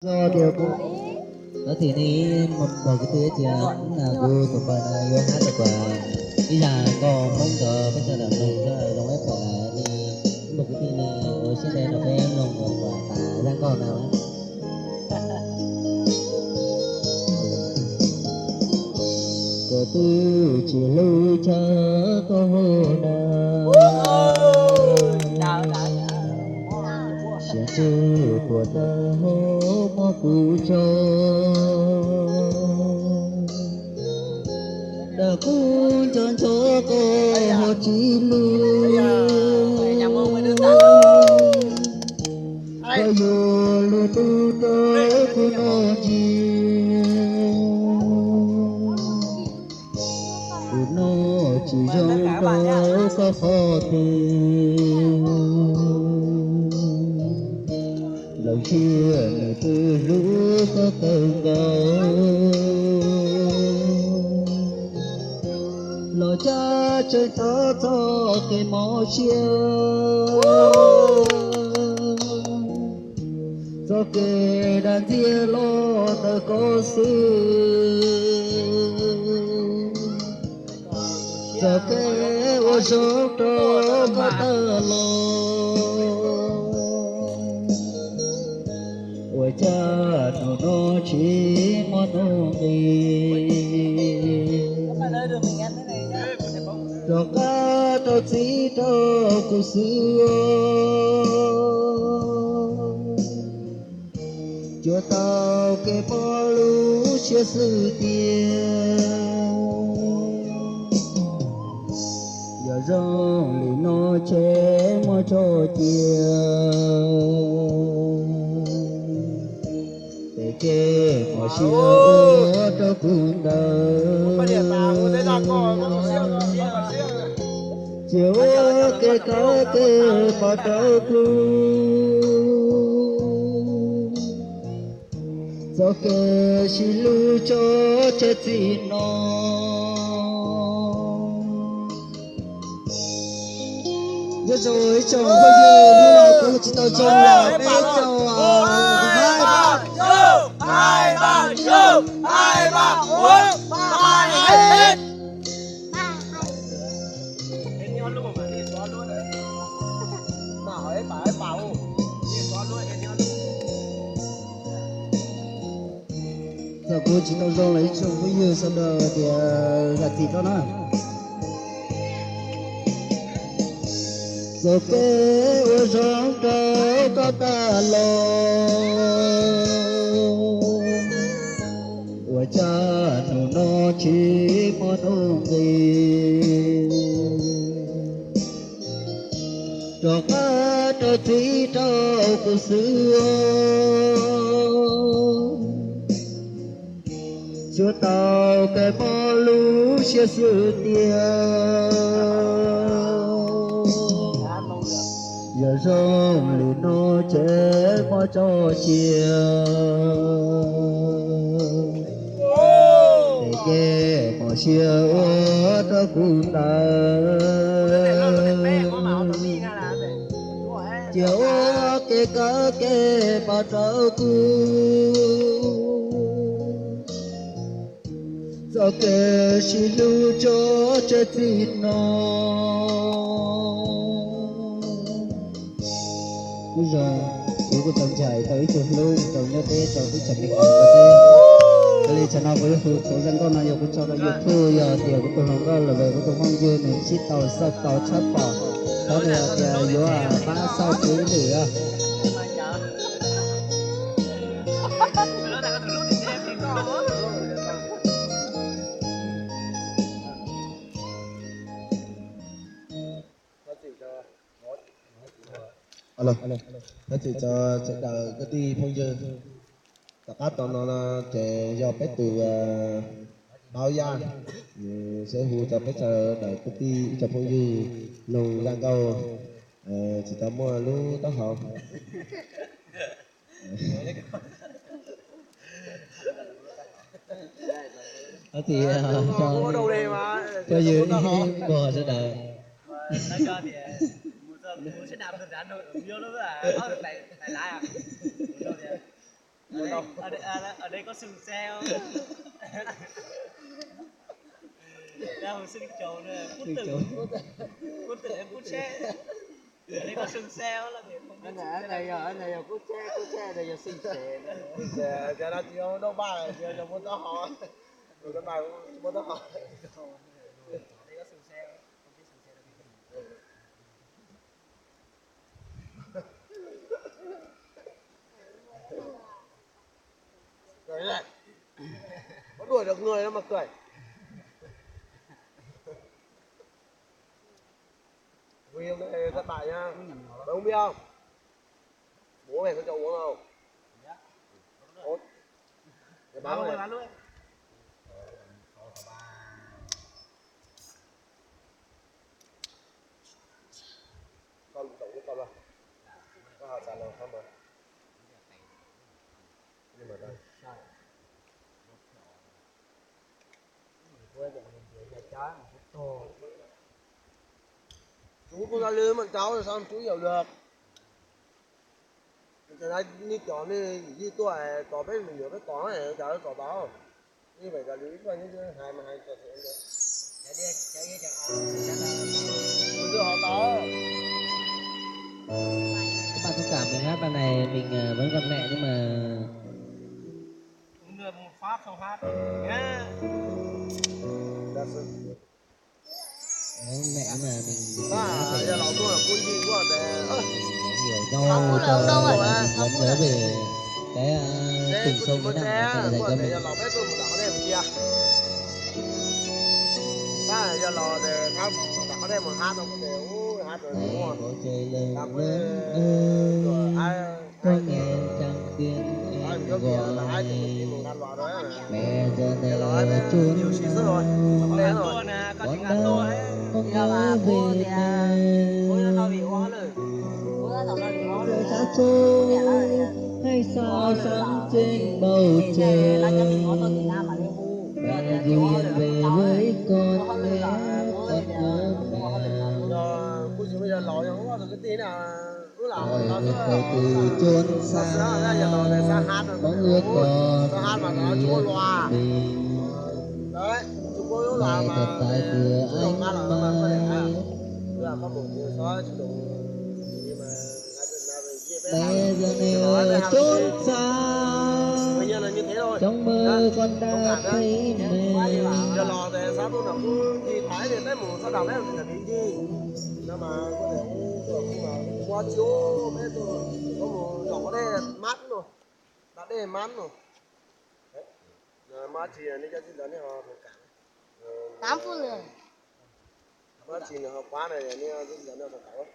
do điều cũng đó thì ní một cái thứ thì là cô của bạn là yêu hát được quả bây giờ còn mong chờ bây giờ là mình cho đồng ép phải là đi một cái thứ này ở trên đây là với em lồng ở quả tà đang còn nào ấy của tư chỉ lưu cho cô nào sẽ chữ của tơ hô mô cụ cho đã cũng chọn cho cô hồ chí lưu có dù lưu tu tơ của nó chi của nó chỉ trong đó có khó tìm lòng chia người từ lũ có cơn gấu lo cha chơi tớ cho cái mò chia cho cái đàn chia lo tớ có sư cho cái ô số đó có tớ lo ôi cha nó chỉ món đồ gì cho cá cho chỉ cho cụ xưa cho tao cái bó lũ chia sự tiền giờ rong lì nó chế mua cho để kê họ siêu cho cuốn đời chiều kê có kê vào trâu cu do kê xì lưu cho chết gì nó nhớ rồi chồng bây giờ như nào cũng chỉ tao chồng là bé chồng hai ba bốn ba hết giờ cô chỉ tao chồng lấy chồng bây giờ sau đó thì là gì đó nữa rồi cái ô rong trời có ta lo ôi cha nó chỉ món ông gì cho cá cho thủy cho cụ xưa chưa tàu cái bó lũ chia sự tiền giờ rong lì nó chế mò cho chiều để kê mò chiều đó cũng chiều kê có kê bao trâu cu do kê xì lưu cho chết gì nó bây giờ tôi có chồng chạy tới chuột luôn chồng như thế chồng tôi chồng đi ăn thế đây cho nó với phụ dân con này giờ cũng cho nó yêu thương giờ tiền của tôi không có là về của tôi không dư nên chỉ tàu sao tàu chấp vào đó là giờ ba sau cuối nữa alo nó chỉ cho sẽ đợi cái đi phong dư tất cả tụi nó sẽ do bé từ báo gian sẽ hỗ trợ bé chờ đợi cái đi cho phong dư lùng giang câu chỉ tao mua lú tao học đó thì cho dư bò sẽ đợi sẽ đạp được rắn rồi nhiều lắm à, lại lại à. Ở đây có sừng xe không? Ra hồi sinh trầu nè, cút tử em cút xe. Ở đây có sừng xe không là để không biết. Anh này giờ cút xe đây giờ xin xe. Giờ nó chưa đâu ba rồi, giờ muốn tao hỏi. Rồi cái bài muốn tao hỏi. Ở đây có sừng xe không? Không biết sừng xe là cái gì. Cười lại. Có đuổi được người đâu mà cười. Huy hôm nay thất bại nhá. Mày không biết không? Bố mày có cho uống không? Ốt. Để bán mày. Bán luôn. Con tổng của con rồi. Có hạt sàn nào không mà? Nhưng mà đây. Chú con ra lưới mà cháu rồi sao chú hiểu được? Giờ này đi chó đi đi tuổi có biết mình nhớ biết có này cháu có báo. Như vậy là lưới coi như hai mà hai trò chuyện được. Chạy đi chẳng Chú đưa họ có. Các bạn thông cảm mình hát bài này mình vẫn gặp mẹ nhưng mà người một phát không hát nhá. Dạ sư. vẫn mẹ nhưng mà mình À, giờ lão tôi là quân gì quá để hiểu nhau cho mình vẫn nhớ về cái tình sâu cái nặng mà mẹ dành cho mình. giờ lão bé tôi một đảo đây một kia. Đó giờ lò để thăm đảo đây một hát không có đều hát rồi đúng Hãy không? bầu trời lớn Làm lớn rồi ơi, có nghe chẳng tiếng em gọi mẹ giờ này chốn nào Lên rồi. Tua nè, con con chỉ ăn tua ấy. đang không nhớ về Bố mẹ. nó bị hóa rồi. Bố nó bị hóa rồi. Xa xôi hay sao sáng trên bầu trời, mẹ duyên về với con bé con nhớ mẹ. Giờ cuối cùng bây giờ lò không có được cái tí nào cứ làm Rồi nó người cứ khẩu từ chốn xa, có ước hát mà nó còn chúa loa mình. đấy chúng có loa Mẹ mà thật tại cửa chú đồng hát là nó mà có để anh à mãi. là có một như đó chú đồng nhưng mà Mẹ giờ này chốn xa, nguyên nhân là như thế thôi trong mơ con đã thấy mẹ. giờ lò thì sao tôi nào cứ đi thái thì tới một sao đầu đấy là đi gì nhưng mà có thể cũng mà qua chiếu mấy tôi có một nhỏ đây là mát rồi đã đây là mát rồi mát thì nên cho chị lớn thì họ phải cản 8 phút rồi. mát thì họ quá này nên chị lớn họ phải cản